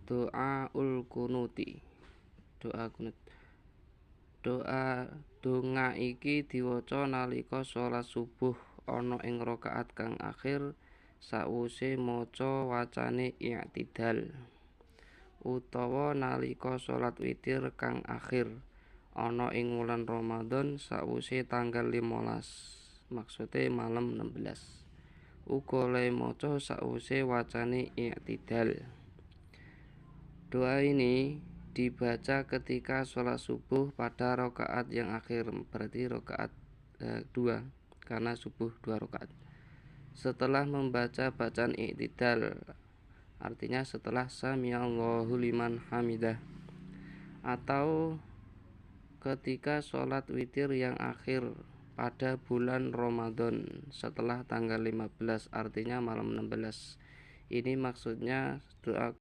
Doaul kunuti. Doa kunut. Donga iki diwaca nalika shalat subuh ana ing rakaat kang akhir sawuse maca wacane i'tidal, utawa nalika shalat witir kang akhir ana ing wulan Ramadan sawuse tanggal 15, maksude malem 16. Uga le maca sawuse wacane i'tidal. Doa ini dibaca ketika sholat subuh pada rakaat yang akhir, berarti rakaat 2 karena subuh 2 rakaat. Setelah membaca bacaan i'tidal, artinya setelah sami'allahu liman hamidah, atau ketika sholat witir yang akhir pada bulan Ramadan setelah tanggal 15, artinya malam 16. Ini maksudnya doa